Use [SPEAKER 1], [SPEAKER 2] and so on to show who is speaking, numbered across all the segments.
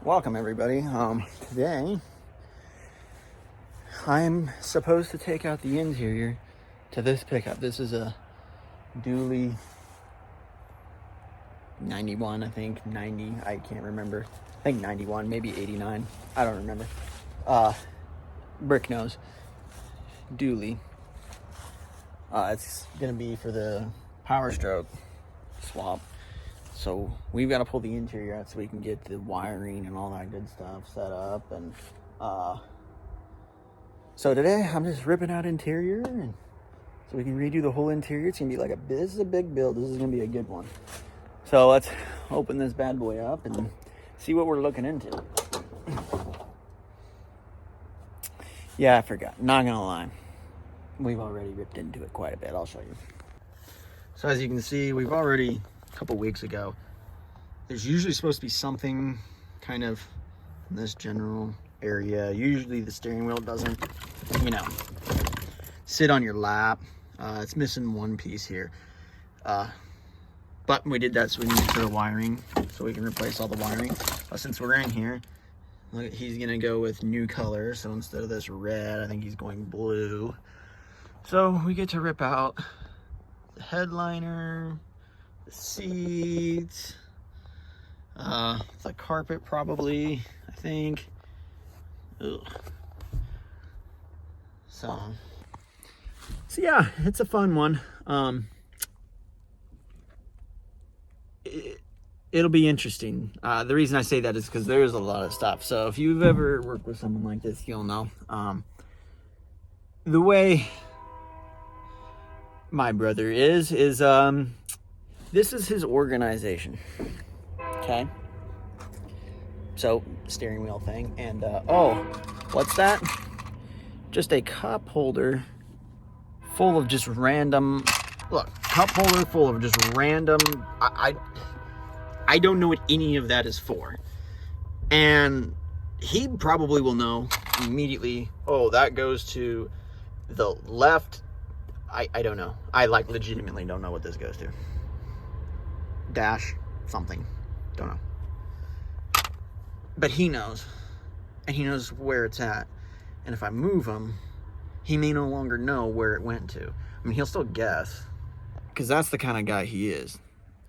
[SPEAKER 1] Welcome everybody. Today I'm supposed to take out the interior to this pickup. This is a dually 91, I think 90, I can't remember. I think 91, maybe 89. I don't remember. Brick nose dually. It's gonna be for the PeterStroke swap. So we've got to pull the interior out so we can get the wiring and all that good stuff set up. And so today I'm just ripping out interior, and so we can redo the whole interior. It's gonna be like this is a big build. This is gonna be a good one. So let's open this bad boy up and see what we're looking into. Yeah, I forgot. Not gonna lie, we've already ripped into it quite a bit. I'll show you. So as you can see, we've already, a couple weeks ago, there's usually supposed to be something kind of in this general area. Usually the steering wheel doesn't, sit on your lap. It's missing one piece here. But we did that so we need to put the wiring, so we can replace all the wiring. Since we're in here, look, he's gonna go with new color. So instead of this red, I think he's going blue. So we get to rip out the headliner, the seats, the carpet probably, I think. Ugh. So yeah, it's a fun one. It'll be interesting. The reason I say that is because there's a lot of stuff. So if you've ever worked with someone like this, you'll know. The way my brother is this is his organization. Okay. So steering wheel thing, and oh, what's that? Just a cup holder full of just random. Look, cup holder full of just random. I don't know what any of that is for, and he probably will know immediately. Oh, that goes to the left. I don't know. I legitimately don't know what this goes to. Dash something. Don't know. But he knows. And he knows where it's at. And if I move him, he may no longer know where it went to. I mean, he'll still guess. Because that's the kind of guy he is.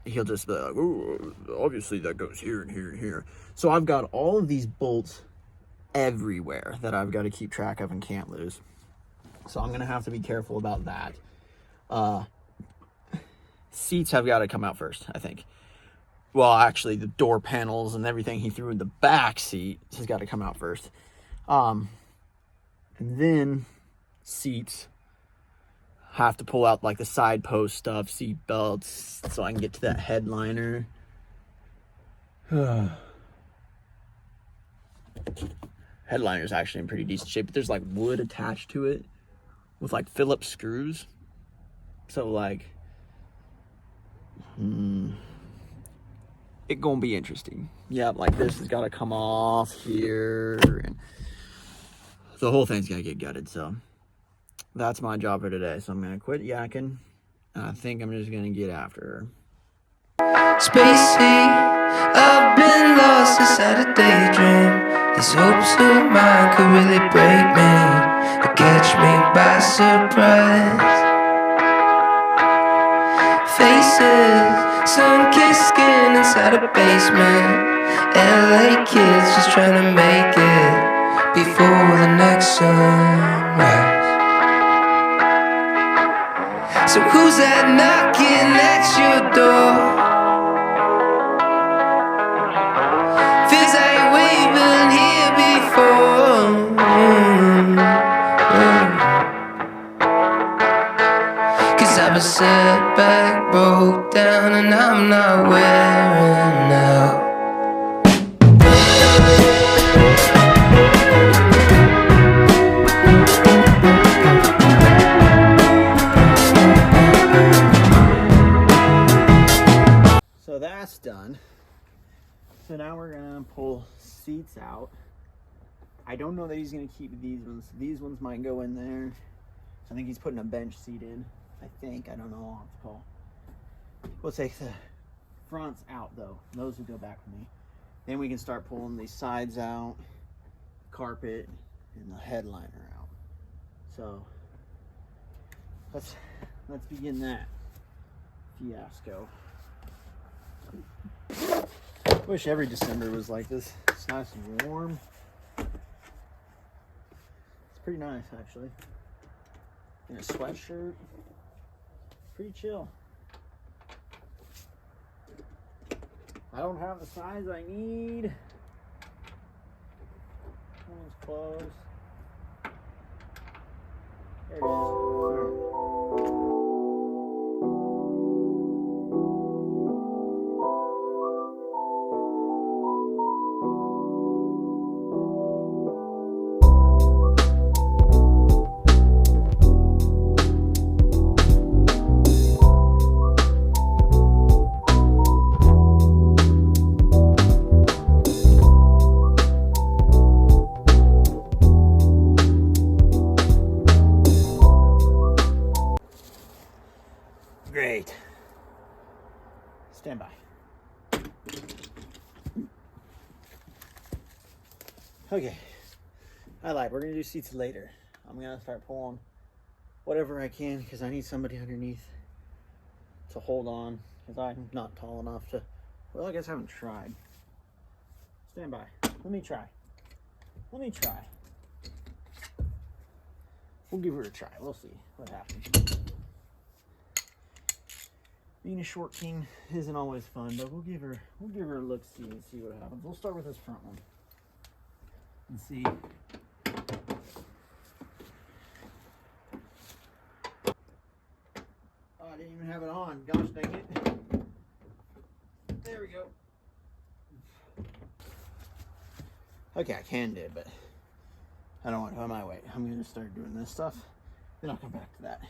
[SPEAKER 1] He'll just be like, oh, obviously that goes here and here and here. So I've got all of these bolts everywhere that I've got to keep track of and can't lose. So I'm going to have to be careful about that. Seats have got to come out first, I think. Well, actually, the door panels and everything he threw in the back seat has got to come out first. And then seats have to pull out like the side post stuff, seat belts, so I can get to that headliner. Headliner's actually in pretty decent shape, but there's like wood attached to it with like Phillips screws. So like, it gonna be interesting. Yeah, like this has got to come off here, and the whole thing's gonna get gutted. So that's my job for today. So I'm gonna quit yakking, and I think I'm just gonna get after her.
[SPEAKER 2] Spacey, I've been lost inside a daydream. These hopes of mine could really break me or catch me by surprise. Faces, sun-kissed skin inside a basement. LA kids just trying to make it before the next sunrise. So who's that knocking at your door? Feels like we've been here before. Cause I've been set back, broke down, and I'm not wearing out.
[SPEAKER 1] So that's done. So now we're gonna pull seats out. I don't know that he's gonna keep these ones. These ones might go in there. I think he's putting a bench seat in. I don't know. I'll have to call. We'll take the fronts out though. Those will go back with me. Then we can start pulling these sides out, carpet, and the headliner out. So let's begin that fiasco. Wish every December was like this. It's nice and warm. It's pretty nice, actually. In a sweatshirt. Pretty chill. I don't have the size I need. One's closed. There it is. All right. Great. Stand by. Okay. I lied. We're going to do seats later. I'm going to start pulling whatever I can because I need somebody underneath to hold on because I'm not tall enough to. Well, I guess I haven't tried. Stand by. Let me try. We'll give her a try. We'll see what happens. Being a short king isn't always fun, but we'll give her a look see and see what happens. We'll start with this front one and see. Oh, I didn't even have it on. Gosh dang it. There we go. Okay, I can do it, but I don't want to have my weight. I'm gonna start doing this stuff. Then I'll come back to that.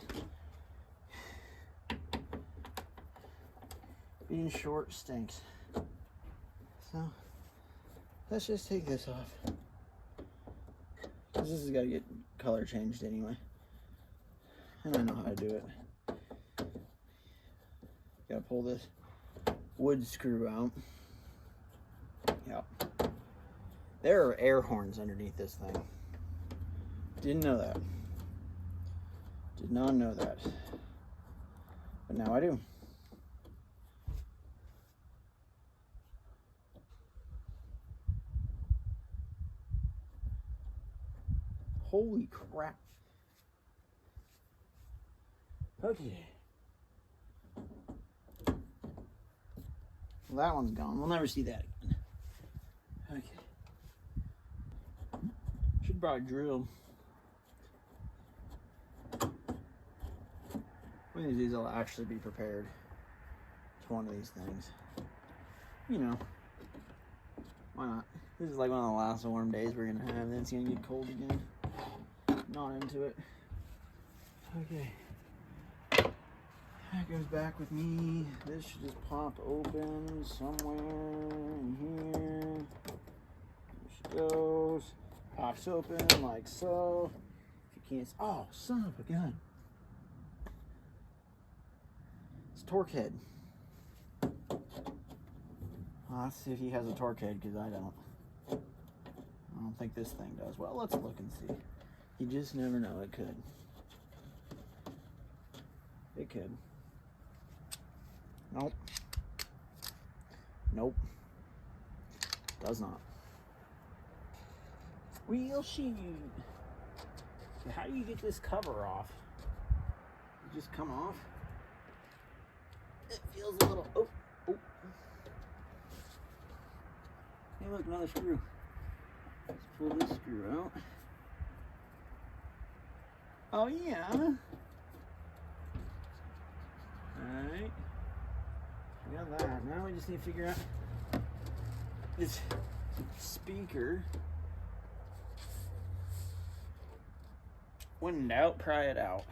[SPEAKER 1] Being short stinks. So let's just take this off. This has got to get color changed anyway. And I know how to do it. Gotta pull this wood screw out. Yep. There are air horns underneath this thing. Didn't know that. Did not know that. But now I do. Holy crap. Okay. Well, that one's gone. We'll never see that again. Okay. Should probably drill. One of these will actually be prepared to one of these things. You know. Why not? This is like one of the last warm days we're gonna have, then it's gonna get cold again. Not into it. Okay. That goes back with me. This should just pop open somewhere in here. There she goes. Pops open like so. If you can't. Oh, son of a gun. It's a torque head. Let's see if he has a torque head because I don't. I don't think this thing does. Well, let's look and see. You just never know. It could. It could. Nope. Nope. Does not. Wheel shoot. So how do you get this cover off? You just come off. It feels a little. Oh. Oh. Hey, look, another screw. Let's pull this screw out. Oh, yeah. Alright. We got that. Now we just need to figure out this speaker. When in doubt, pry it out.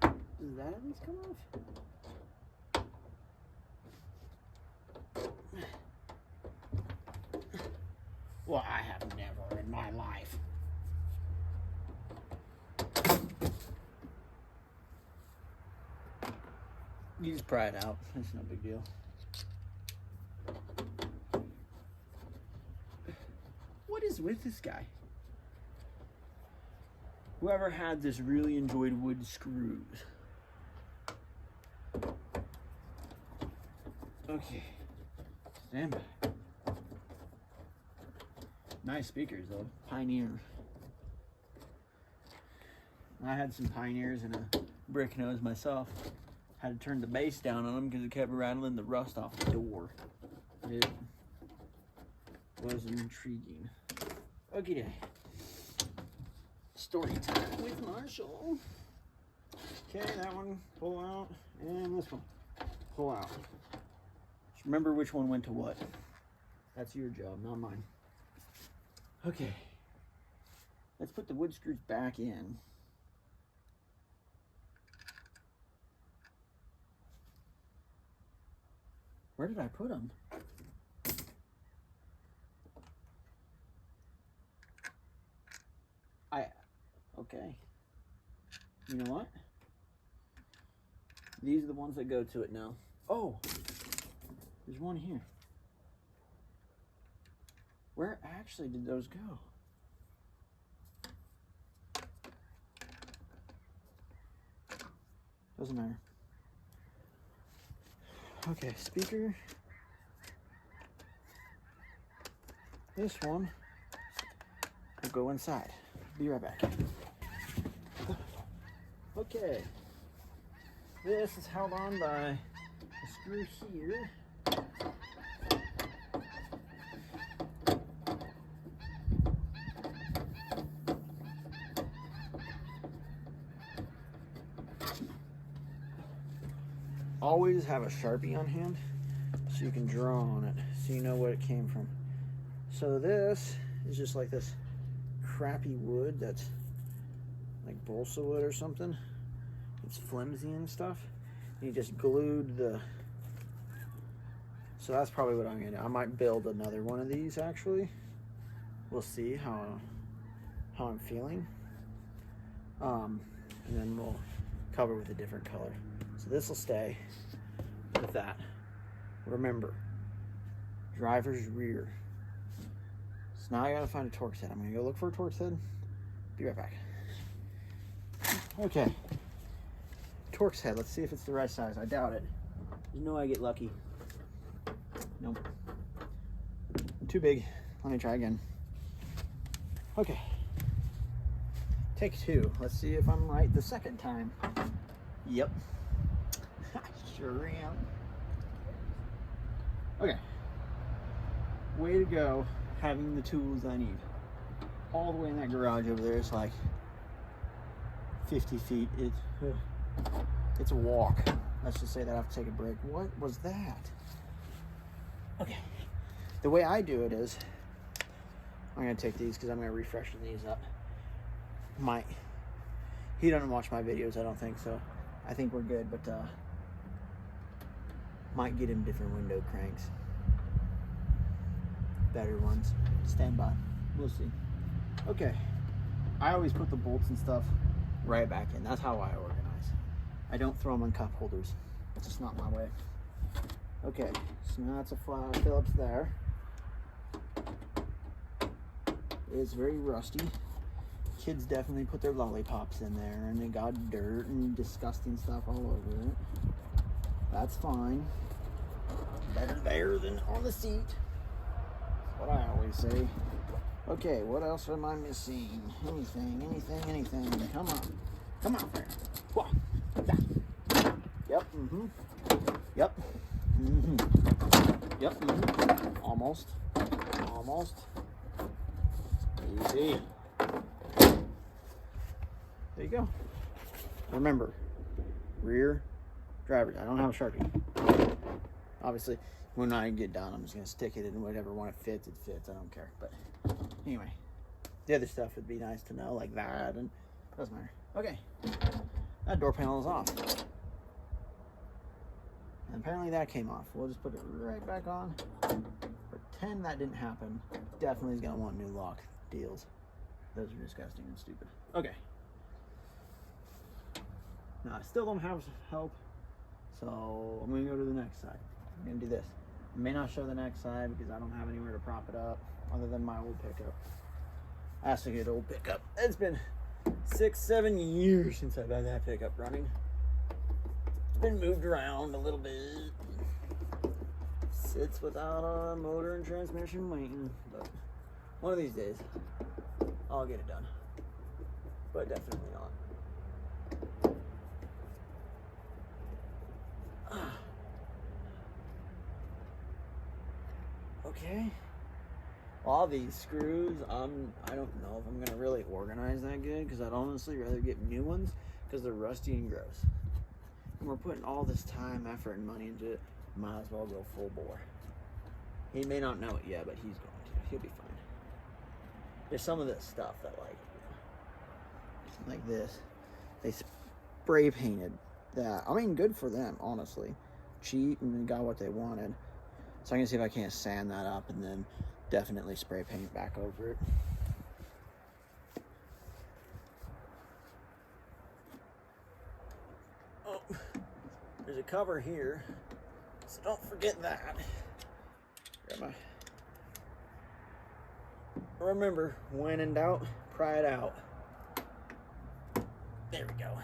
[SPEAKER 1] Does that at least come off? Well, I have never in my life. You just pry it out. It's no big deal. What is with this guy? Whoever had this really enjoyed wood screws. Okay. Stand by. Nice speakers though. Pioneer. I had some Pioneers and a brick nose myself. Had to turn the bass down on them because it kept rattling the rust off the door. It was intriguing. Okay, story time with Marshall. Okay, that one pull out, and this one pull out. Just remember which one went to what. That's your job, not mine. Okay, let's put the wood screws back in. Where did I put them? Okay. You know what? These are the ones that go to it now. Oh, there's one here. Where actually did those go? Doesn't matter. Okay, speaker. This one will go inside. Be right back. Okay. This is held on by a screw here. Always have a Sharpie on hand so you can draw on it so you know what it came from. So this is just like this crappy wood that's like balsa wood or something. It's flimsy and stuff. You just glued the... So that's probably what I'm gonna do. I might build another one of these actually. We'll see how I'm feeling. And then we'll cover with a different color. So this will stay with that. Remember, driver's rear. So now I gotta find a Torx head. I'm gonna go look for a Torx head. Be right back. Okay. Torx head. Let's see if it's the right size. I doubt it. You know I get lucky. Nope. Too big. Let me try again. Okay. Take two. Let's see if I'm right the second time. Yep. I sure am. Okay. Way to go having the tools I need. All the way in that garage over there, it's like 50 feet. It's a walk. Let's just say that I have to take a break. What was that? Okay. The way I do it is, I'm going to take these because I'm going to refreshen these up. He doesn't watch my videos, I don't think, so I think we're good, but might get him different window cranks. Better ones. Stand by. We'll see. Okay. I always put the bolts and stuff right back in. That's how I organize. I don't throw them on cup holders. It's just not my way. Okay. So now it's a flat Phillips there. It's very rusty. Kids definitely put their lollipops in there and they got dirt and disgusting stuff all over it. That's fine. Better there than on the seat. That's what I always say. Okay, what else am I missing? Anything. Come on. Come on, there. Yep, Yep. Yep, Almost. Easy. There you go. Remember, rear driver. I don't have a Sharpie. Obviously, when I get done, I'm just going to stick it in whatever one it fits. It fits. I don't care. But anyway, the other stuff would be nice to know, like that, and doesn't matter. Okay, that door panel is off. And apparently that came off. We'll just put it right back on. Pretend that didn't happen. Definitely is going to want new lock deals. Those are disgusting and stupid. Okay. Now, I still don't have help So I'm gonna go to the next side. I'm gonna do this. I may not show the next side because I don't have anywhere to prop it up other than my old pickup. I have to get an old pickup. It's been 6-7 years since I've had that pickup running. It's been moved around a little bit. Sits without a motor and transmission waiting, but one of these days I'll get it done. But definitely not. Okay. All these screws, I don't know if I'm gonna really organize that good because I'd honestly rather get new ones because they're rusty and gross. And we're putting all this time, effort, and money into it. Might as well go full bore. He may not know it yet, but he's going to. He'll be fine. There's some of this stuff that like this, they spray painted that. I mean, good for them, honestly. Cheap and got what they wanted. So I'm gonna see if I can't sand that up and then definitely spray paint back over it. Oh, there's a cover here, so don't forget that. Remember, when in doubt, pry it out. There we go.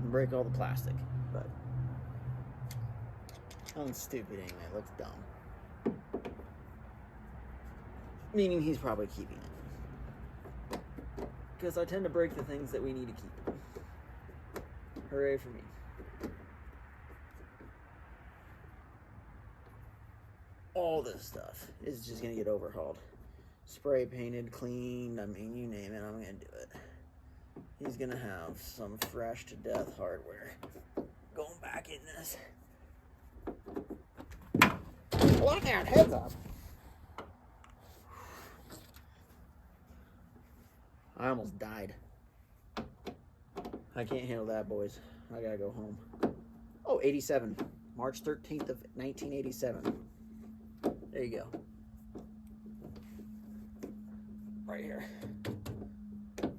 [SPEAKER 1] And break all the plastic, but sounds stupid anyway. It looks dumb. Meaning he's probably keeping it. Because I tend to break the things that we need to keep. Hooray for me. All this stuff is just going to get overhauled. Spray painted, cleaned, I mean, you name it, I'm going to do it. He's going to have some fresh to death hardware going back in this. Look out, heads up. I almost died. I can't handle that, boys. I gotta go home. Oh, 87. March 13th of 1987. There you go. Right here.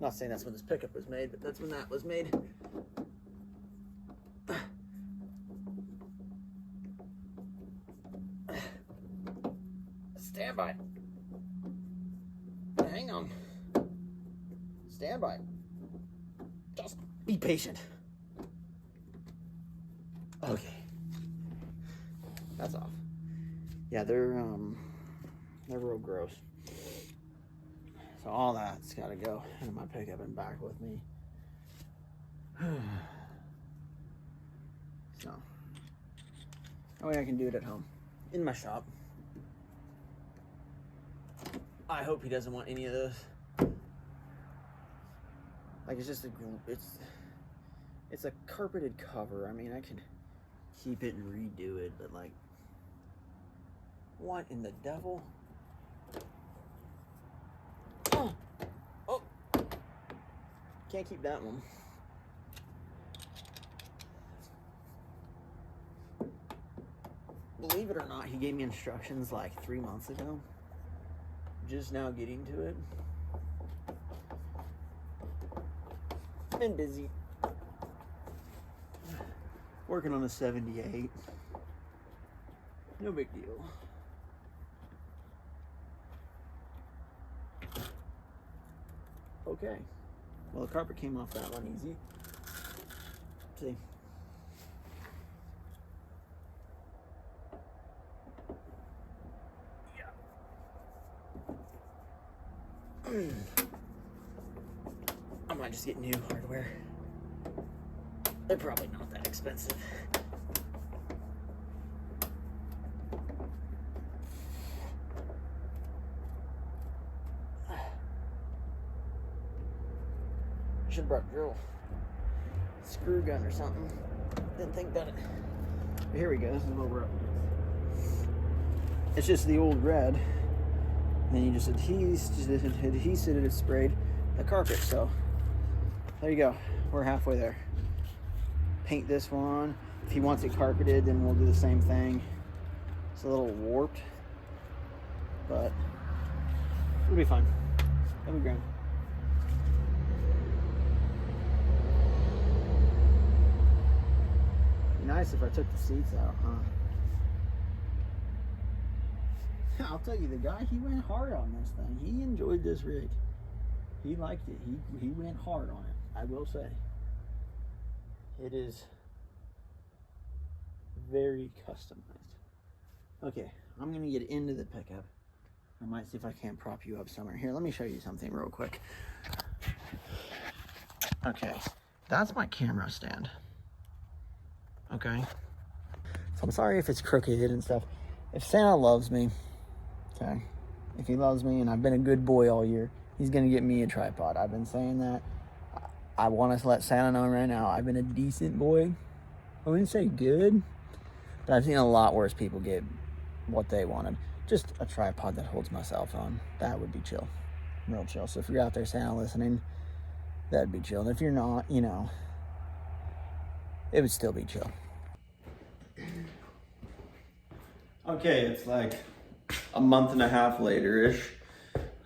[SPEAKER 1] Not saying that's when this pickup was made, but that's when that was made. Stand by. Hang on. Stand by. Just be patient. Okay. That's off. Yeah, they're real gross. So all that's gotta go into my pickup and back with me. So that way I can do it at home. In my shop. I hope he doesn't want any of this. Like, it's just it's a carpeted cover. I mean, I could keep it and redo it, but like, what in the devil? Oh, can't keep that one. Believe it or not, he gave me instructions like 3 months ago. Just now getting to it. Been busy. Working on a 78. No big deal. Okay. Well, the carpet came off that one easy. See. I might just get new hardware. They're probably not that expensive. I should have brought a drill. Screw gun or something. Didn't think about it. But here we go. This is what we're up against. It's just the old red. And then you just adhese it and sprayed the carpet. So there you go. We're halfway there. Paint this one. If he wants it carpeted, then we'll do the same thing. It's a little warped, but it'll be fine. It'll be grand. nice if I took the seats out, huh? I'll tell you, the guy, he went hard on this thing. He enjoyed this rig. He liked it. He went hard on it, I will say. It is very customized. Okay, I'm gonna get into the pickup. I might see if I can't prop you up somewhere. Here, let me show you something real quick. Okay, that's my camera stand. Okay, so I'm sorry if it's crooked and stuff. If Santa loves me, okay, if he loves me and I've been a good boy all year, he's gonna get me a tripod. I've been saying that. I want to let Santa know right now, I've been a decent boy. I wouldn't say good, but I've seen a lot worse people get what they wanted. Just a tripod that holds my cell phone. That would be chill. Real chill. So if you're out there, Santa, listening, that'd be chill. And if you're not, you know, it would still be chill. Okay, it's like a month and a half later-ish.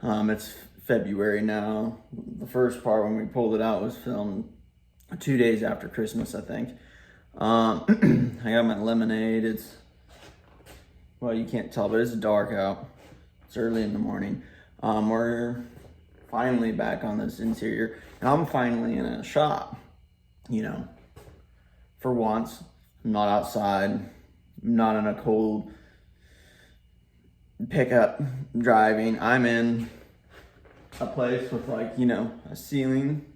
[SPEAKER 1] It's February now. The first part when we pulled it out was filmed 2 days after Christmas, I think. I got my lemonade. It's, well, you can't tell, but it's dark out. It's early in the morning. We're finally back on this interior, and I'm finally in a shop, you know, for once. I'm not outside, I'm not in a cold pickup driving. I'm in a place with, like, you know, a ceiling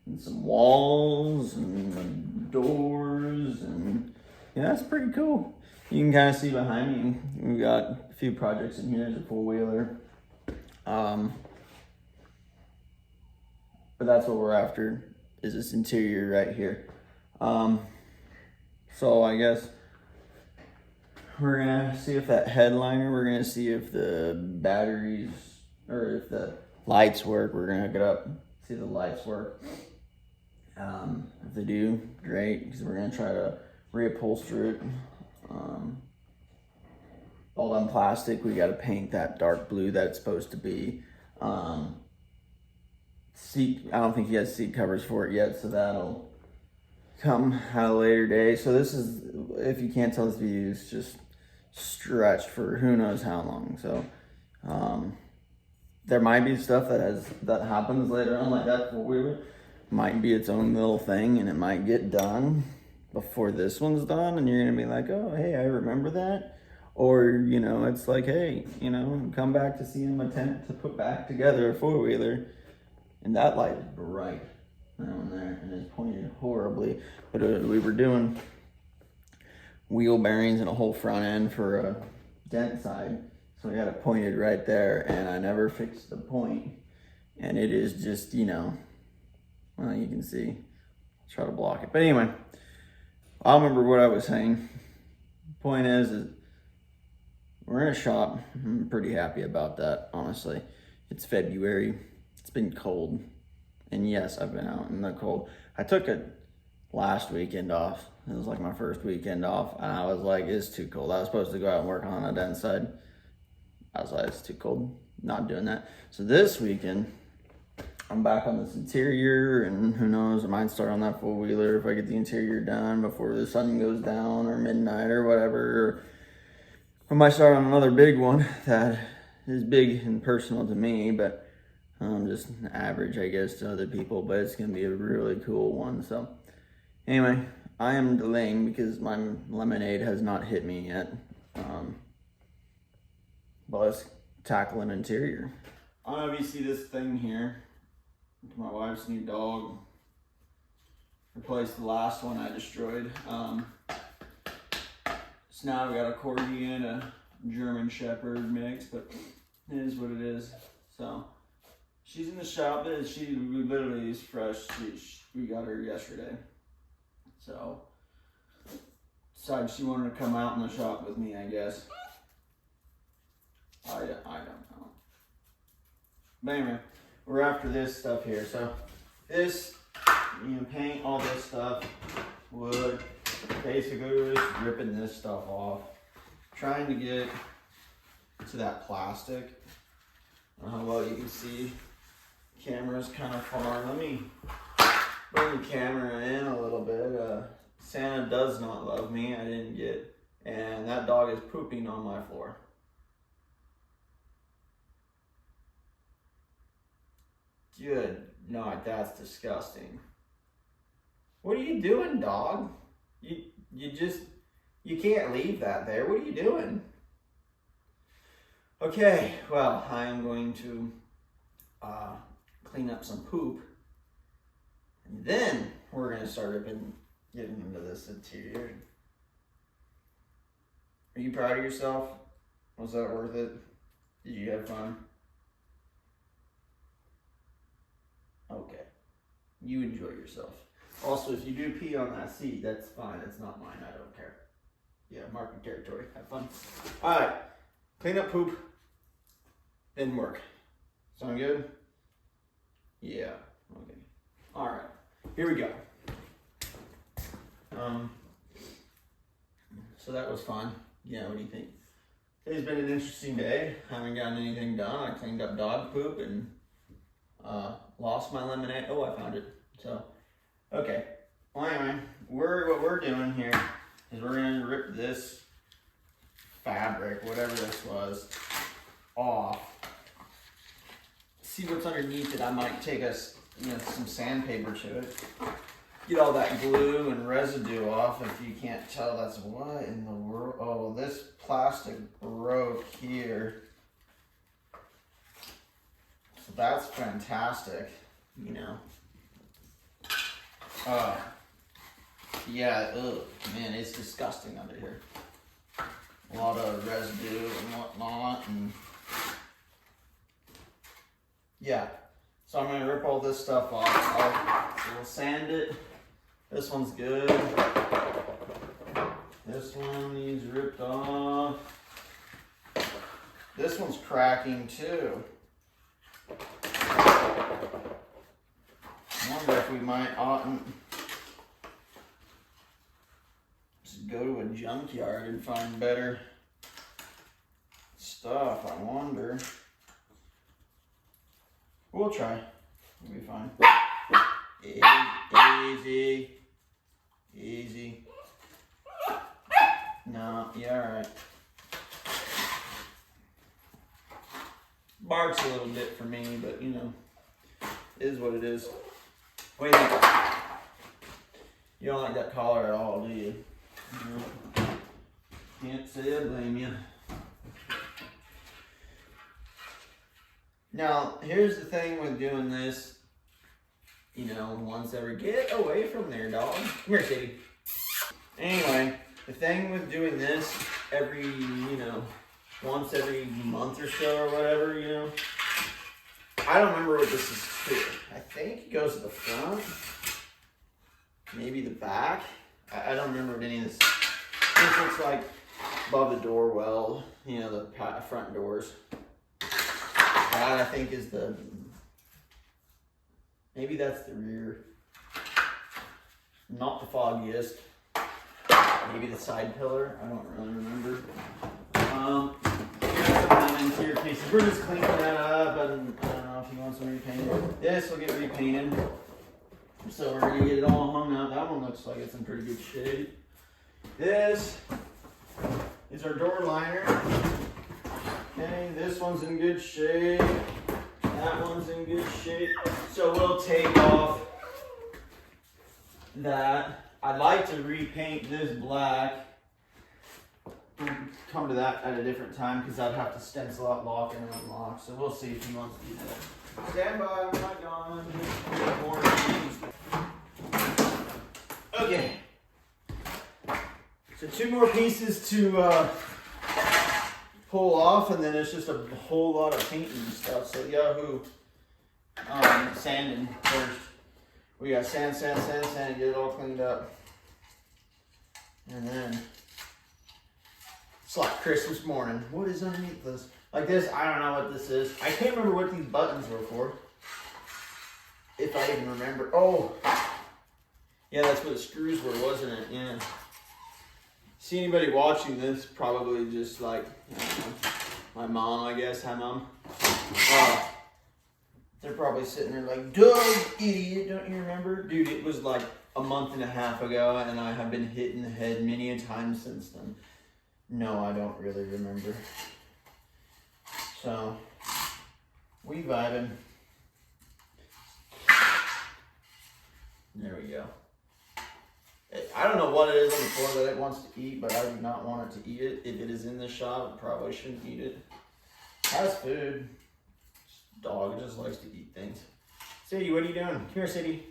[SPEAKER 1] and some walls and doors, and yeah, that's pretty cool. You can kind of see behind me, we've got a few projects in here. There's a four-wheeler. But that's what we're after, is this interior right here. So I guess we're gonna see if that headliner, we're gonna see if the batteries, or if the lights work. We're gonna hook it up, see if the lights work. If they do, great, because we're gonna try to reupholster it. All on plastic. We got to paint that dark blue that it's supposed to be. Seat, I don't think he has seat covers for it yet, so that'll come at a later day. So this is, if you can't tell, this video is just stretched for who knows how long. So there might be stuff that happens later on, like that four-wheeler might be its own little thing, and it might get done before this one's done, and you're gonna be like, oh, hey, I remember that. Or, you know, it's like, hey, you know, come back to see him attempt to put back together a four-wheeler, and that light is bright down there, and it's pointed horribly. But we were doing wheel bearings and a whole front end for a dent side, so we had it pointed right there, and I never fixed the point, and it is just, you know, well, you can see. I'll try to block it, but anyway, I'll remember what I was saying. Point is we're in a shop. I'm pretty happy about that, honestly. It's February. It's been cold. And yes, I've been out in the cold. I took it last weekend off. It was like my first weekend off. And I was like, it's too cold. I was supposed to go out and work on a dent side. I was like, it's too cold. Not doing that. So this weekend, I'm back on this interior, and who knows, I might start on that four-wheeler if I get the interior done before the sun goes down or midnight or whatever. I might start on another big one that is big and personal to me, but just average, I guess, to other people, but it's going to be a really cool one. So anyway, I am delaying because my lemonade has not hit me yet. But let's tackle an interior. I don't know if you see this thing here. My wife's new dog. Replaced the last one I destroyed. So now we got a Corgi and a German Shepherd mix, but it is what it is. So she's in the shop. She literally is fresh. We got her yesterday. So decided she wanted to come out in the shop with me, I guess. I don't know. But anyway, we're after this stuff here. So this, you know, paint, all this stuff, wood. Basically, we're just ripping this stuff off, trying to get to that plastic. I don't know how well you can see. Camera's kind of far. Let me bring the camera in a little bit. Santa does not love me. I didn't get, and that dog is pooping on my floor. Good. No, that's disgusting. What are you doing, dog? You can't leave that there. What are you doing? Okay, well, I am going to clean up some poop. And then we're going to start getting into this interior. Are you proud of yourself? Was that worth it? Did you have fun? Okay. You enjoy yourself. Also, if you do pee on that seat, that's fine. It's not mine. I don't care. Yeah, mark your territory. Have fun. All right. Clean up poop. Then work. Sound good? Yeah. Okay. All right. Here we go. So that was fun. Yeah, what do you think? Today's been an interesting day. Haven't gotten anything done. I cleaned up dog poop and lost my lemonade. Oh, I found it. So, okay. Well, anyway, what we're doing here is we're going to rip this fabric, whatever this was, off. See what's underneath it. I might take some sandpaper to it. Get all that glue and residue off. If you can't tell, that's what in the world. Oh, this plastic broke here. So that's fantastic, you know. Yeah, man, it's disgusting under here. A lot of residue and whatnot, and yeah. So I'm gonna rip all this stuff off. We'll sand it. This one's good. This one needs ripped off. This one's cracking too. I wonder if we oughtn't just go to a junkyard and find better stuff. I wonder. We'll try. We'll be fine. Easy. Easy. No, yeah, alright. Barks a little bit for me, but you know, it is what it is. What do you think? You don't like that collar at all, do you? No. Can't say I blame you. Now, here's the thing with doing this. You know, get away from there, dog. Come here, Sadie. Anyway, the thing with doing this once every month or so or whatever, I don't remember what this is to. I think it goes to the front, maybe the back. I don't remember what any of this. This looks like above the door well, the front doors. That I think is maybe that's the rear. Not the foggiest. Maybe the side pillar. I don't really remember. Here's some of the interior pieces. We're just cleaning that up, and I don't know if he wants them repainted. This will get repainted. So we're gonna get it all hung up. That one looks like it's in pretty good shape. This is our door liner. Okay, this one's in good shape. That one's in good shape. So we'll take off that. I'd like to repaint this black. We'll come to that at a different time because I'd have to stencil out lock and unlock. So we'll see if he wants to do that. Stand by, I'm not gone. Okay. So 2 more pieces to pull off, and then it's just a whole lot of painting and stuff. So Yahoo, sanding first. We got sand, get it all cleaned up. And then it's like Christmas morning. What is underneath this? Like this, I don't know what this is. I can't remember what these buttons were for. If I even remember. Oh, yeah, that's what the screws were, wasn't it? Yeah. See anybody watching this? Probably just like, I don't know, my mom, I guess. Hi, Mom. They're probably sitting there like, Doug, idiot, don't you remember? Dude, it was like a month and a half ago, and I have been hit in the head many a time since then. No, I don't really remember. So, we vibing. There we go. I don't know what it is on the floor that it wants to eat, but I do not want it to eat it. If it is in the shop, it probably shouldn't eat it. Has food. Dog just likes to eat things. Sadie, what are you doing? Come here, Sadie.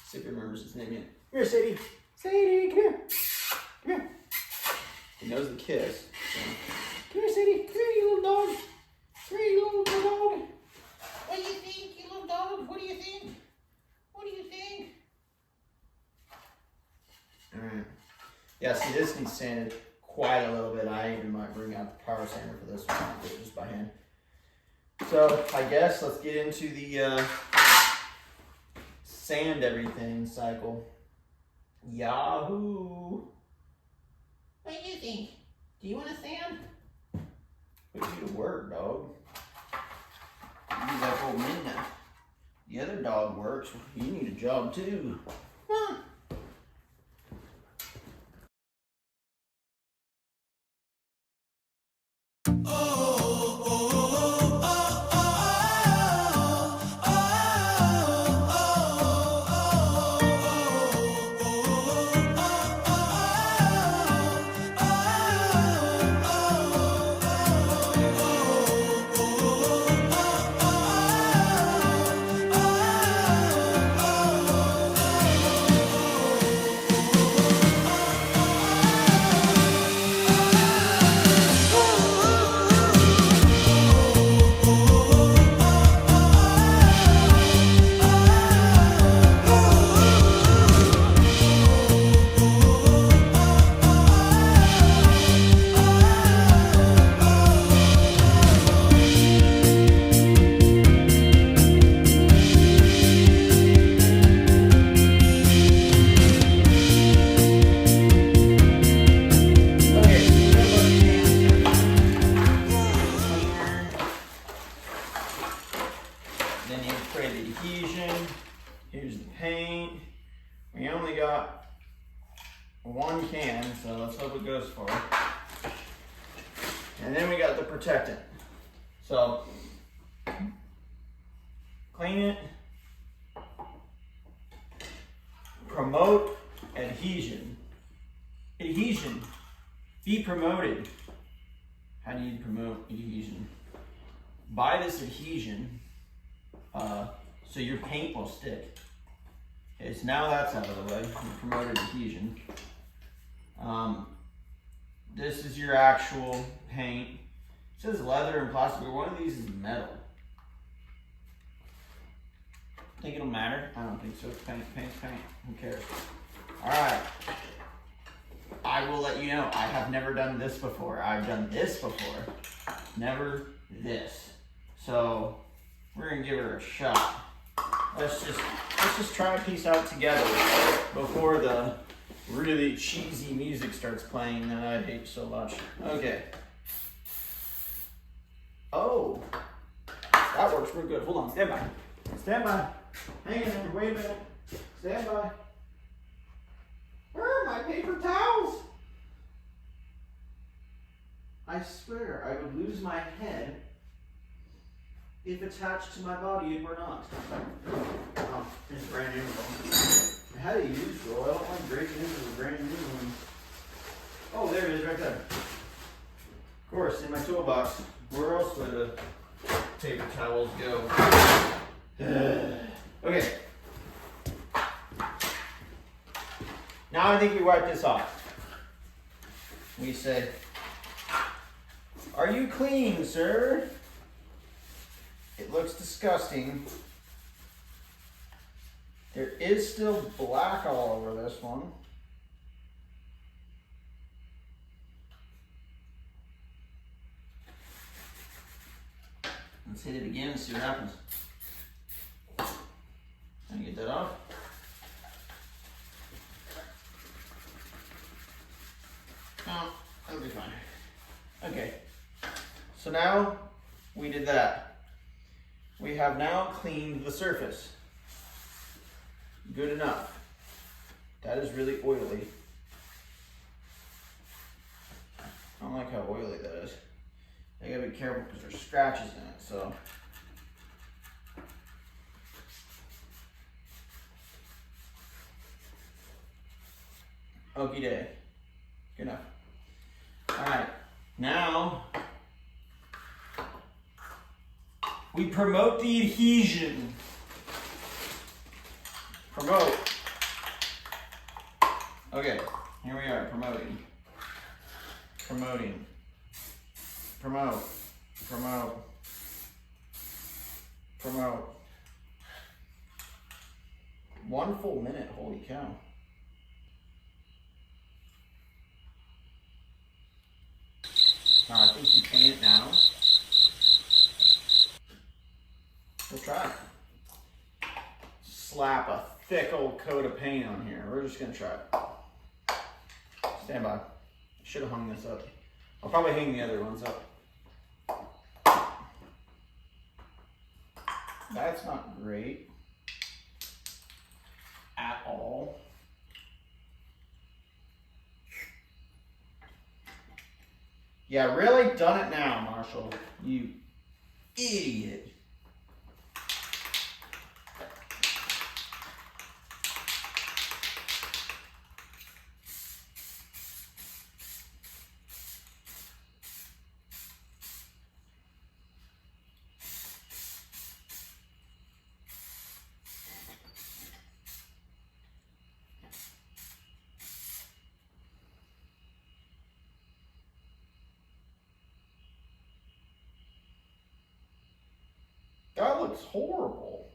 [SPEAKER 1] See if he remembers his name yet. Come here, Sadie. Sadie, come here. Come here. He knows the kiss. So. Come here, Sadie. Come here, you little dog. Come here, you little dog. What do you think, you little dog? What do you think? What do you think? Alright. Yeah, see, this needs sanded quite a little bit. I even might bring out the power sander for this one, do it just by hand. So, I guess let's get into the sand everything cycle. Yahoo! What do you think? Do you want to sand? Put you to work, dog. You like old Midna. The other dog works. You need a job too. Huh? Then you spray the adhesion. Here's the paint. We only got one can, so let's hope it goes far. And then we got the protectant. So, clean it. Promote adhesion. Adhesion. Be promoted. How do you promote adhesion? Buy this adhesion so your paint will stick. Okay, so now that's out of the way. You promoted adhesion. This is your actual paint. It says leather and plastic, but one of these is metal. Think it'll matter? I don't think so. Paint. Who cares? All right. I will let you know, I have never done this before. I've done this before, never this. So we're gonna give her a shot. Let's just try a piece out together before the really cheesy music starts playing that I hate so much. Okay. Oh, that works real good. Hold on, stand by. Stand by. Hang in there, wait a minute. Stand by. Where are my paper towels? I swear I would lose my head if attached to my body it were not. Oh, it's a brand new one. I had a used roll. I don't like breaking into a brand new one. Oh, there it is right there. Of course, in my toolbox. Where else would the paper towels go? Okay. Now I think we wipe this off. We say, "Are you clean, sir?" It looks disgusting. There is still black all over this one. Let's hit it again and see what happens. Can I get that off? No, that'll be fine. Okay, so now we did that. We have now cleaned the surface. Good enough. That is really oily. I don't like how oily that is. I gotta be careful because there's scratches in it, so. Okie day. Good enough. Alright, now we promote the adhesion. Promote. Okay, here we are, promoting. Promoting. Promote. Promote. Promote. 1 full minute, holy cow. Now I think you paint it now. We'll try it. Slap a thick old coat of paint on here. We're just gonna try it. Stand by. Should have hung this up. I'll probably hang the other ones up. That's not great at all. Yeah, really? Done it now, Marshall. You idiot. That looks horrible.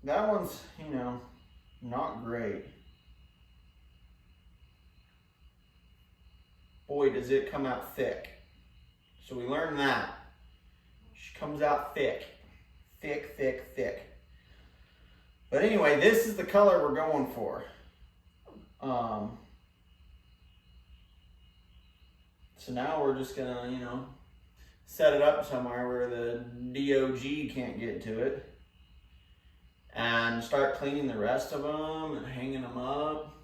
[SPEAKER 1] That one's, not great. Boy, does it come out thick. So we learned that. She comes out thick. Thick, thick, thick. But anyway, this is the color we're going for. So now we're just gonna, set it up somewhere where the DOG can't get to it. And start cleaning the rest of them and hanging them up.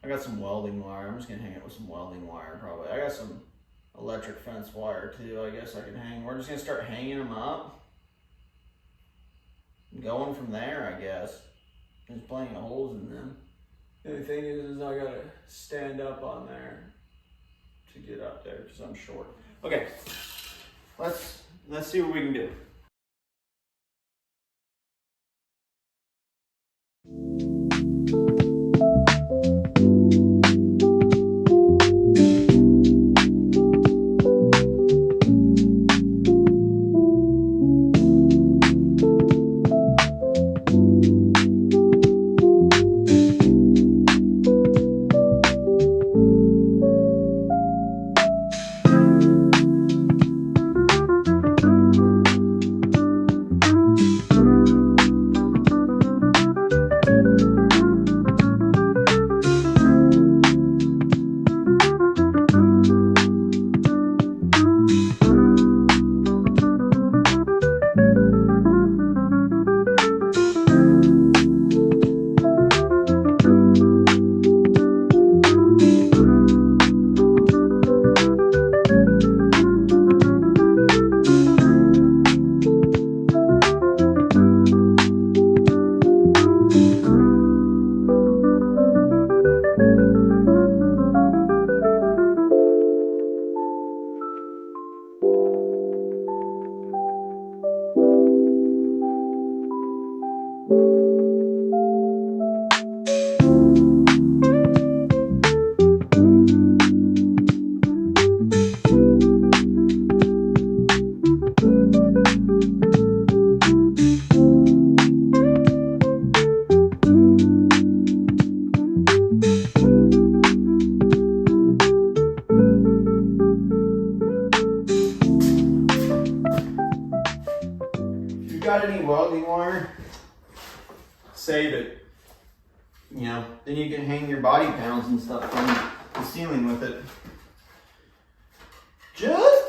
[SPEAKER 1] I got some welding wire. I'm just gonna hang it with some welding wire probably. I got some electric fence wire too, I guess I can hang. We're just gonna start hanging them up. Going from there, I guess. There's plenty of holes in them. The only thing is I gotta stand up on there to get up there because I'm short. Okay, let's see what we can do. Got any welding wire, save it. Then you can hang your body panels and stuff from the ceiling with it. Just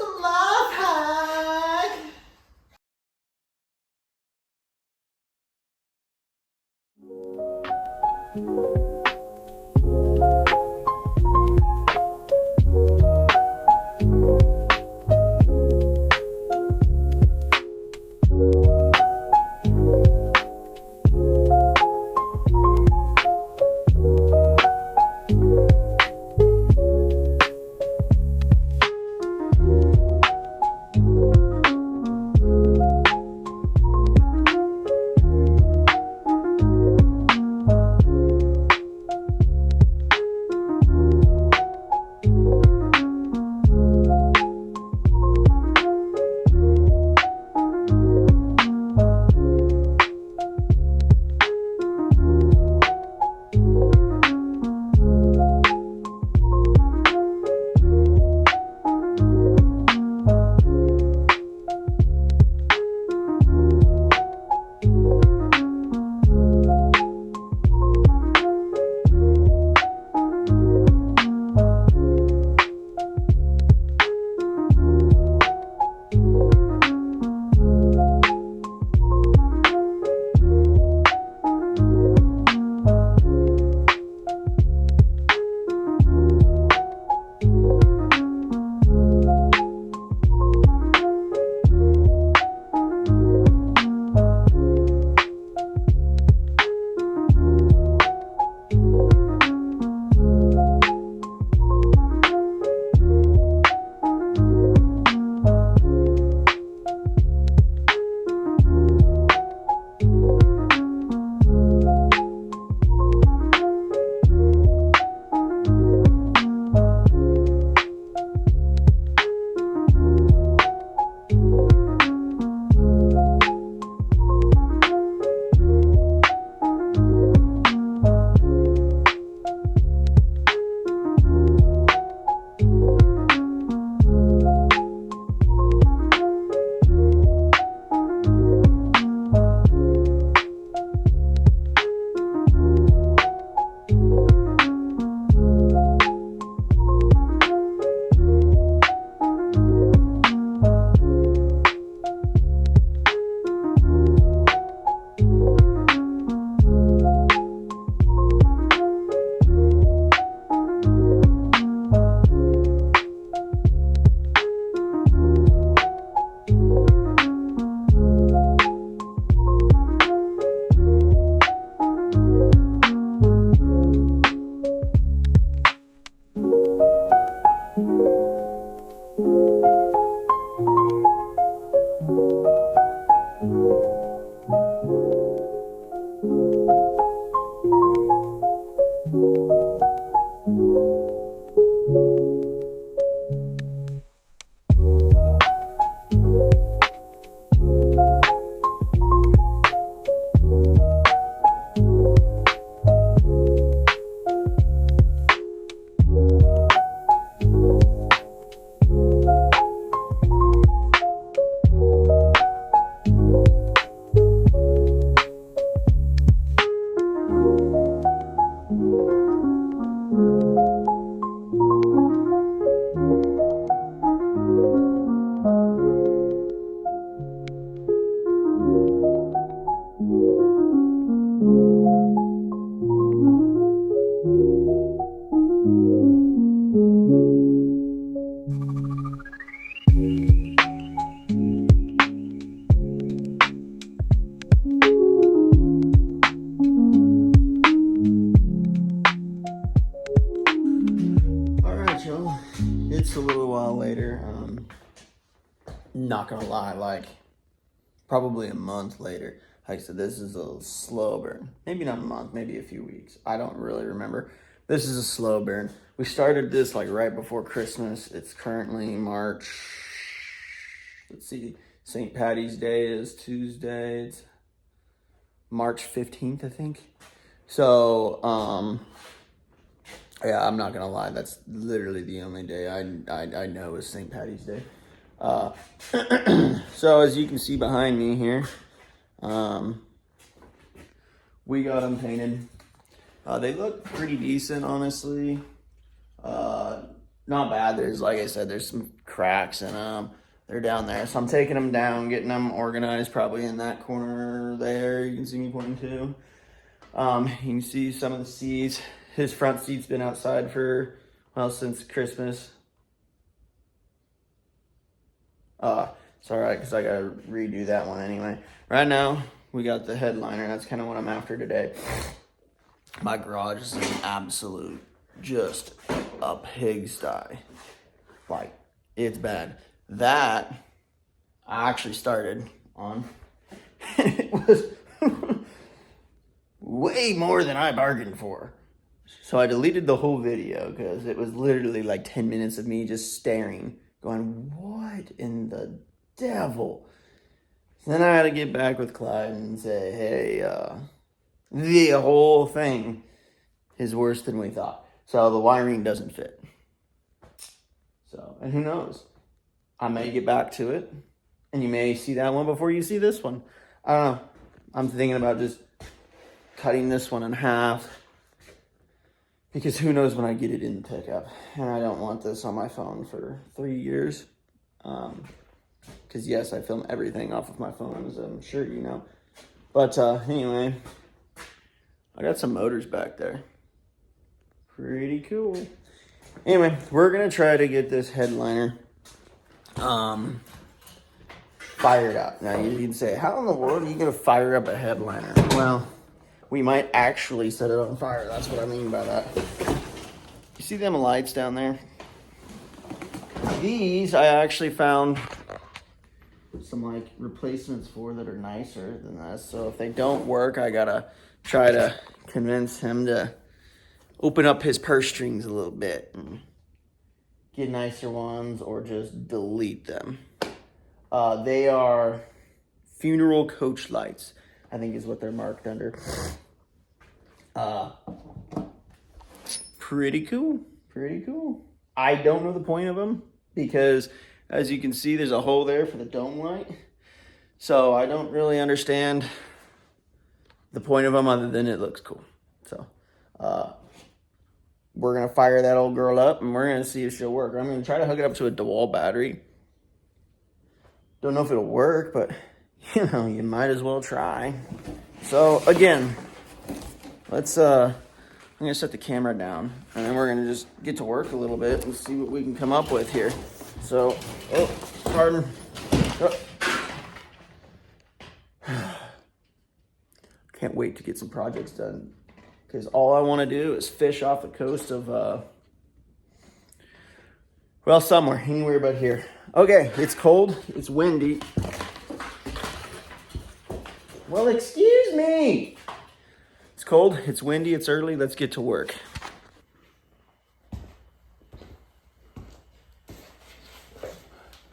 [SPEAKER 1] It's a little while later. Not gonna lie, like probably a month later. Like I said, this is a slow burn. Maybe not a month, maybe a few weeks. I don't really remember. This is a slow burn. We started this like right before Christmas. It's currently March. Let's see. St. Patty's Day is Tuesday. It's March 15th, I think. So, yeah, I'm not gonna lie. That's literally the only day I know is St. Patty's Day. So as you can see behind me here, we got them painted. They look pretty decent, honestly. Not bad. There's, like I said, there's some cracks in them. They're down there. So I'm taking them down, getting them organized, probably in that corner there. You can see me pointing to. You can see some of the seats. His front seat's been outside for, well, since Christmas. It's all right, because I got to redo that one anyway. Right now, we got the headliner. That's kind of what I'm after today. My garage is an absolute, just a pigsty. Like, it's bad. That, I actually started on. It was way more than I bargained for. So I deleted the whole video because it was literally like 10 minutes of me just staring, going, what in the devil? So then I had to get back with Clyde and say, hey, the whole thing is worse than we thought. So the wiring doesn't fit. So, and who knows? I may get back to it, and you may see that one before you see this one. I don't know. I'm thinking about just cutting this one in half, because who knows when I get it in the pickup. And I don't want this on my phone for 3 years. Because yes, I film everything off of my phone, as I'm sure you know. But anyway, I got some motors back there. Pretty cool. Anyway, we're going to try to get this headliner fired up. Now, you can say, how in the world are you going to fire up a headliner? Well, we might actually set it on fire. That's what I mean by that. You see them lights down there? These I actually found some like replacements for that are nicer than this. So if they don't work, I gotta try to convince him to open up his purse strings a little bit and get nicer ones, or just delete them. They are funeral coach lights, I think is what they're marked under. Pretty cool. Pretty cool. I don't know the point of them because, as you can see, there's a hole there for the dome light. So I don't really understand the point of them other than it looks cool. So we're going to fire that old girl up and we're going to see if she'll work. I'm going to try to hook it up to a DeWalt battery. Don't know if it'll work, but you know, you might as well try. So again, let's I'm gonna set the camera down and then we're gonna just get to work a little bit and see what we can come up with here. So, oh, pardon. Oh. Can't wait to get some projects done, because all I want to do is fish off the coast of well, somewhere, anywhere but here. Okay, it's cold, it's windy. Well, excuse me. It's cold, it's windy, it's early, let's get to work.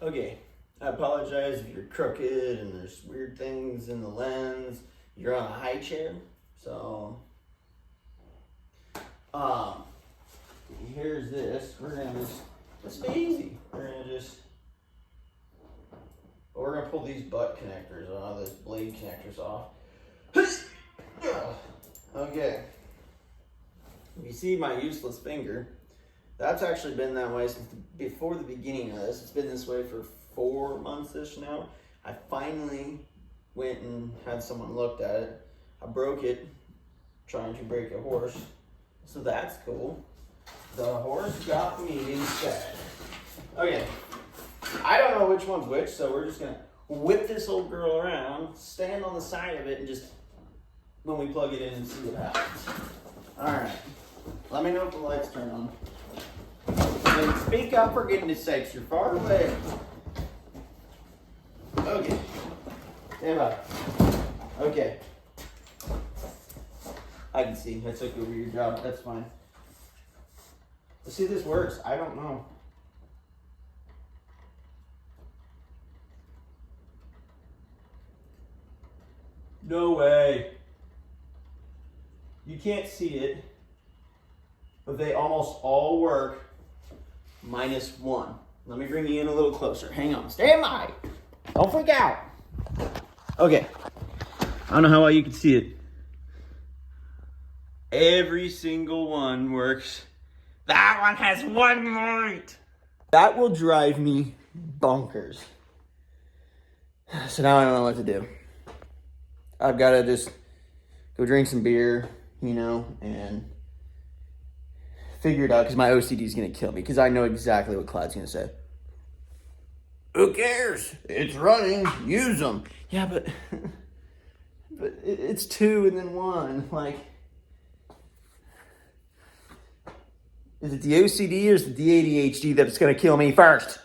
[SPEAKER 1] Okay, I apologize if you're crooked and there's weird things in the lens. You're on a high chair, so here's this. We're gonna just be easy. We're gonna pull these butt connectors, this blade connectors off. Okay. You see my useless finger. That's actually been that way since before the beginning of this. It's been this way for 4 months-ish now. I finally went and had someone looked at it. I broke it trying to break a horse. So that's cool. The horse got me instead. Okay. I don't know which one's which, so we're just going to whip this old girl around, stand on the side of it, and just, when we plug it in, and see what happens. Alright. Let me know if the lights turn on. And speak up, for goodness sakes, you're far away. Okay. Stand by. Okay. I can see. I took over your job. That's fine. Let's see if this works. I don't know. No way. You can't see it, but they almost all work -1. Let me bring you in a little closer. Hang on. Stand by. Don't freak out. Okay. I don't know how well you can see it. Every single one works. That one has 1 light. That will drive me bonkers. So now I don't know what to do. I've got to just go drink some beer, you know, and figure it out because my OCD is going to kill me because I know exactly what Cloud's going to say. Who cares? It's running. Use them. Yeah, but it's 2 and then 1. Like, is it the OCD or is it the ADHD that's going to kill me first?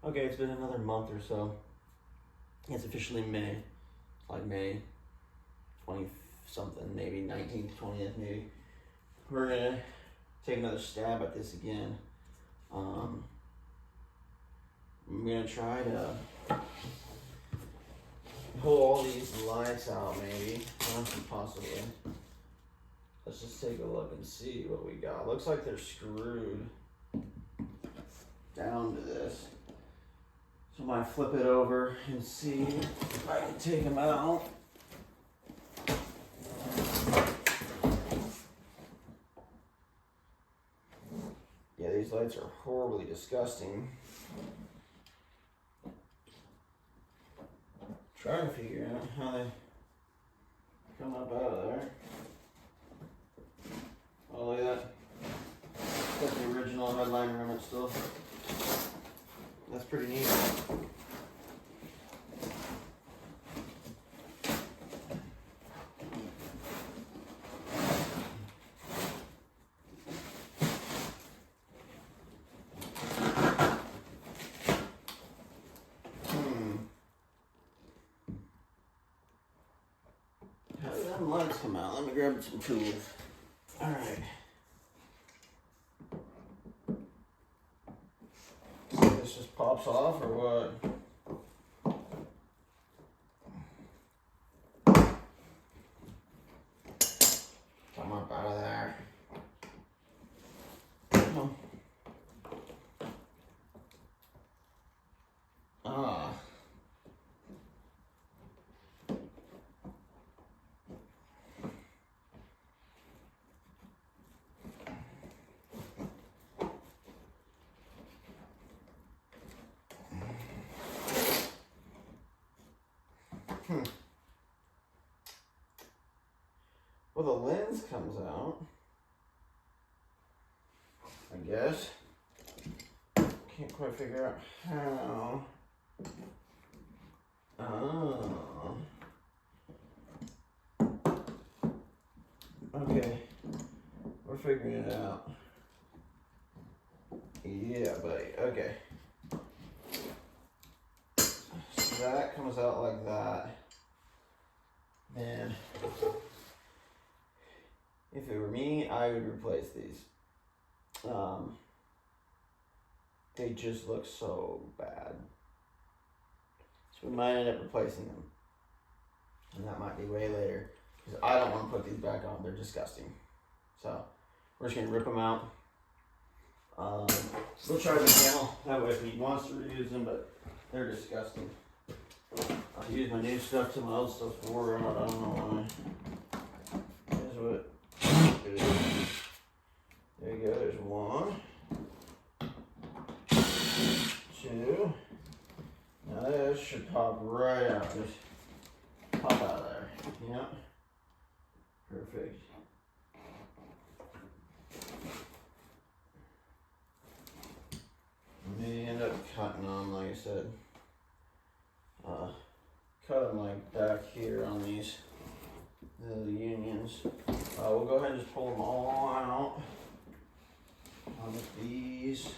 [SPEAKER 1] Okay, it's been another month or so. It's officially May. Like May 20-something, maybe 19th, 20th, maybe. We're going to take another stab at this again. I'm going to try to pull all these lights out, maybe. Possibly. Let's just take a look and see what we got. Looks like they're screwed down to this. So I might flip it over and see if I can take them out. Yeah, these lights are horribly disgusting. Trying to figure out how they come up out of there. Oh, look at that. Got the original headliner on it still. That's pretty neat. How did them lights come out? Let me grab some tools. Alright. So this just pops off or what? Come up out of there. Come on. Ah. Well, the lens comes out, I guess. Can't quite figure out how. Oh. Okay. We're figuring it out. Yeah, buddy. Okay. So that comes out like that. Man. If it were me, I would replace these. They just look so bad. So we might end up replacing them. And that might be way later. Because I don't want to put these back on. They're disgusting. So we're just going to rip them out. We'll charge the panel. That way if he wants to reuse them, but they're disgusting. I'll use my new stuff till my old stuff's wore out. I don't know why. Here's what. There you go, there's 1, 2. Now this should pop right out. Just pop out of there. Yep. Perfect. I may end up cutting them, like I said. Cut them like back here on these. The unions. We'll go ahead and just pull them all out on these.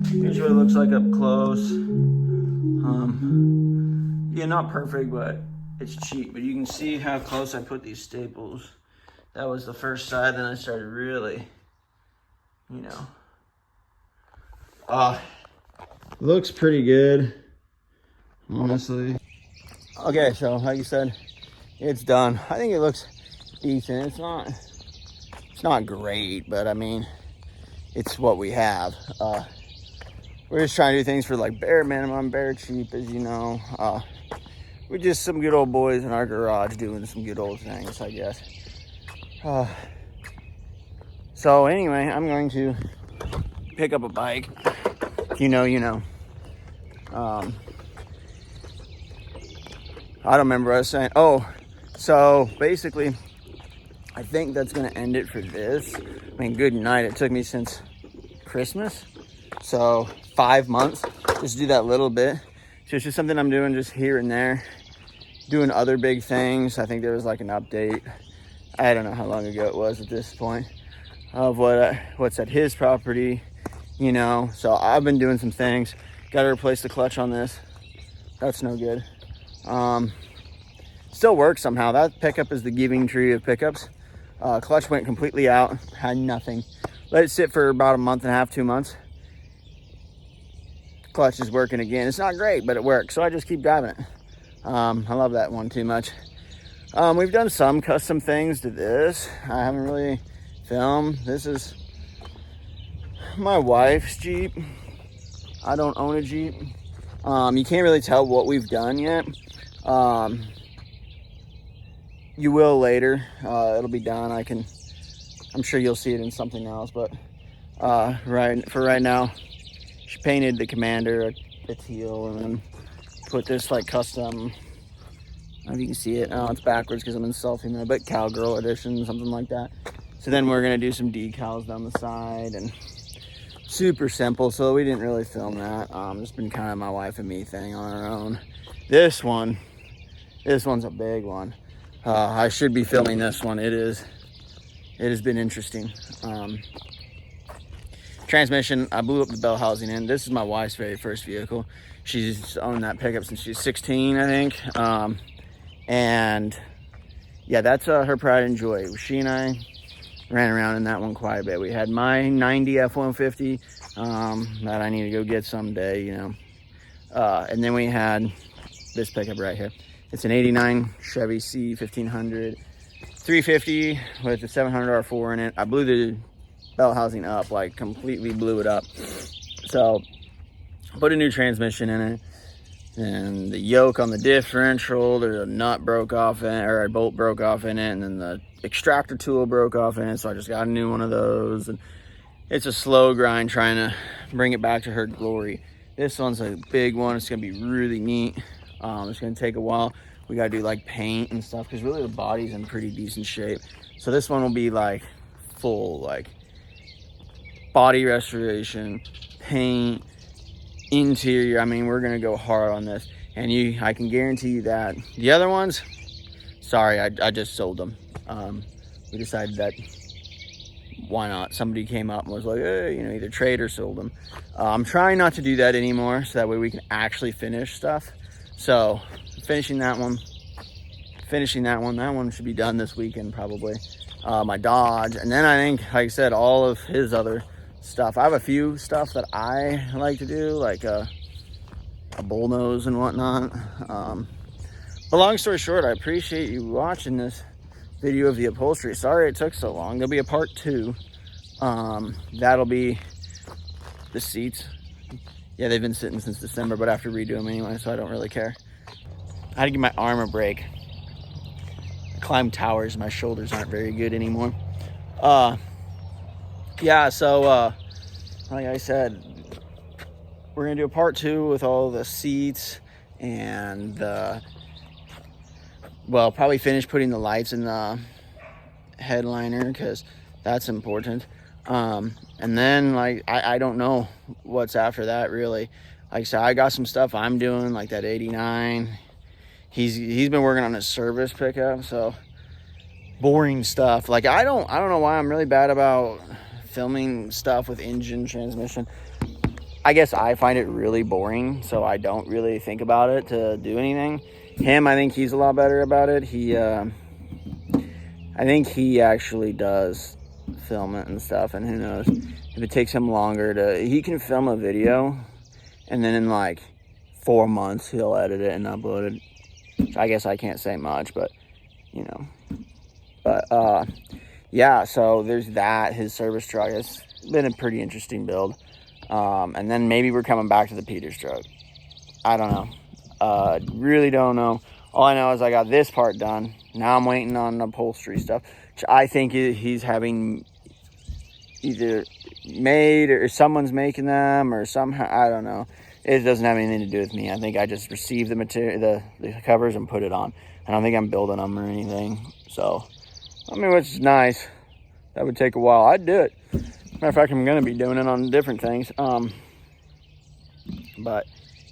[SPEAKER 1] Here's what it looks like up close. Yeah, not perfect, but it's cheap. But you can see how close I put these staples. That was the first side, then I started really, you know. Looks pretty good, honestly. Okay, so like you said, it's done. I think it looks decent. It's not great, but I mean, it's what we have. We're just trying to do things for like bare minimum, bare cheap, as you know. We're just some good old boys in our garage doing some good old things, I guess. So anyway, I'm going to pick up a bike. You know. I don't remember what I was saying. Oh, so basically, I think that's gonna end it for this. I mean, good night. It took me since Christmas. So 5 months, just do that little bit. So it's just something I'm doing just here and there, doing other big things. I think there was like an update. I don't know how long ago it was at this point of what's at his property, you know. So I've been doing some things. Got to replace the clutch on this. That's no good. Still works somehow. That pickup is the giving tree of pickups. Clutch went completely out, had nothing. Let it sit for about a month and a half, 2 months. Clutch is working again. It's not great, but it works, so I just keep driving it. I love that one too much. We've done some custom things to this. I haven't really filmed. This is my wife's Jeep. I don't own a Jeep. You can't really tell what we've done yet. You will later. It'll be done. I'm sure you'll see it in something else, but for right now, she painted the Commander a teal and then put this like custom, I don't know if you can see it. Oh, it's backwards because I'm in selfie mode, but Cowgirl edition, something like that. So then we're gonna do some decals down the side and super simple. So we didn't really film that. It's been kind of my wife and me thing on our own. This one's a big one. I should be filming this one. It has been interesting. Transmission, I blew up the bell housing in. This is my wife's very first vehicle. She's owned that pickup since she was 16, I think. And yeah, that's her pride and joy. She and I ran around in that one quite a bit. We had my 90 F-150 that I need to go get someday, you know. And then we had this pickup right here. It's an 89 Chevy C1500 350 with a 700 R4 in it. I blew the bell housing up, like completely blew it up. So put a new transmission in it, and the yoke on the differential, there's a nut broke off in it, or a bolt broke off in it, and then the extractor tool broke off in it, so I just got a new one of those. And it's a slow grind trying to bring it back to her glory. This one's a big one. It's gonna be really neat. It's gonna take a while. We gotta do like paint and stuff, because really the body's in pretty decent shape. So this one will be like full, like body restoration, paint, interior. I mean, we're gonna go hard on this, and I can guarantee you that. The other ones, sorry, I just sold them. We decided that why not? Somebody came up and was like, hey, you know, either trade or sold them. I'm trying not to do that anymore, so that way we can actually finish stuff. So finishing that one, finishing that one. That one should be done this weekend probably. My Dodge, and then I think, like I said, all of his other stuff. I have a few stuff that I like to do, like a bullnose and whatnot. But long story short, I appreciate you watching this video of the upholstery. Sorry it took so long. There'll be a part 2. That'll be the seats. Yeah, they've been sitting since December, but I have to redo them anyway, so I don't really care. I had to give my arm a break. I climb towers, my shoulders aren't very good anymore. Yeah, so like I said, we're gonna do a part 2 with all the seats and well, probably finish putting the lights in the headliner because that's important. And then like I don't know what's after that really. Like I said, I got some stuff I'm doing, like that 89. He's been working on his service pickup, so boring stuff. Like I don't know why I'm really bad about filming stuff with engine transmission. I guess I find it really boring, so I don't really think about it to do anything. Him, I think he's a lot better about it. I think he actually does film it and stuff, and who knows if it takes him longer he can film a video and then in like 4 months he'll edit it and upload it. I guess I can't say much, but you know. But yeah, so there's that. His service truck has been a pretty interesting build. And then maybe we're coming back to the PeterStroke. I don't know. Really don't know. All I know is I got this part done. Now I'm waiting on upholstery stuff, which I think he's having either made or someone's making them or somehow, I don't know. It doesn't have anything to do with me. I think I just received the material, the covers, and put it on. I don't think I'm building them or anything. So, I mean, which is nice. That would take a while. I'd do it. Matter of fact, I'm going to be doing it on different things. But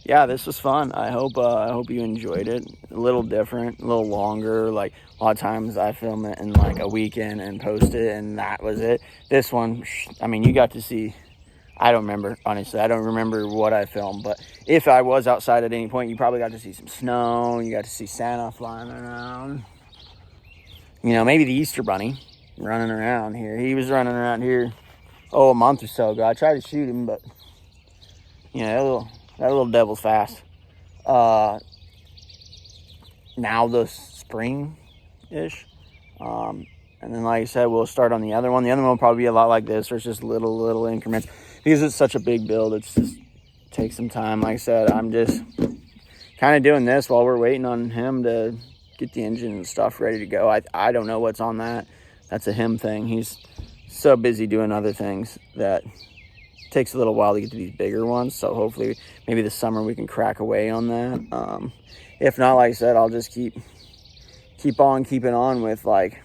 [SPEAKER 1] yeah, this was fun. I hope you enjoyed it. A little different, a little longer. Like a lot of times I film it in like a weekend and post it, and that was it. This one, I mean, you got to see. I don't remember, honestly. I don't remember what I filmed, but if I was outside at any point, you probably got to see some snow. You got to see Santa flying around. You know, maybe the Easter Bunny running around here. He was running around here, a month or so ago. I tried to shoot him, but, you know, that little devil's fast. Now the spring-ish. And then, like I said, we'll start on the other one. The other one will probably be a lot like this, or it's just little increments. Because it's such a big build, it takes some time. Like I said, I'm just kind of doing this while we're waiting on him to get the engine and stuff ready to go. I don't know what's on that. That's a him thing. He's so busy doing other things that it takes a little while to get to these bigger ones. So hopefully, maybe this summer we can crack away on that. If not, like I said, I'll just keep on keeping on with like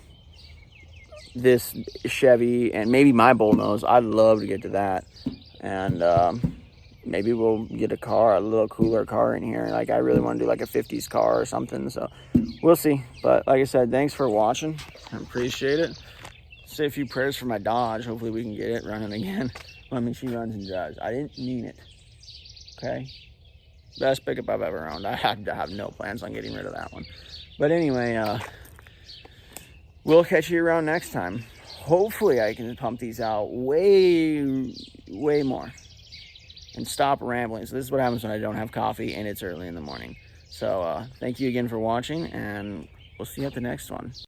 [SPEAKER 1] this Chevy and maybe my bullnose. I'd love to get to that, and maybe we'll get a little cooler car in here. Like I really want to do like a 50s car or something, so we'll see. But like I said, thanks for watching. I appreciate it. Say a few prayers for my Dodge. Hopefully we can get it running again. I mean, she runs and drives. I didn't mean it. Okay, best pickup I've ever owned. I have no plans on getting rid of that one. But anyway, we'll catch you around next time. Hopefully I can pump these out way more and stop rambling. So this is what happens when I don't have coffee and it's early in the morning. So thank you again for watching, and we'll see you at the next one.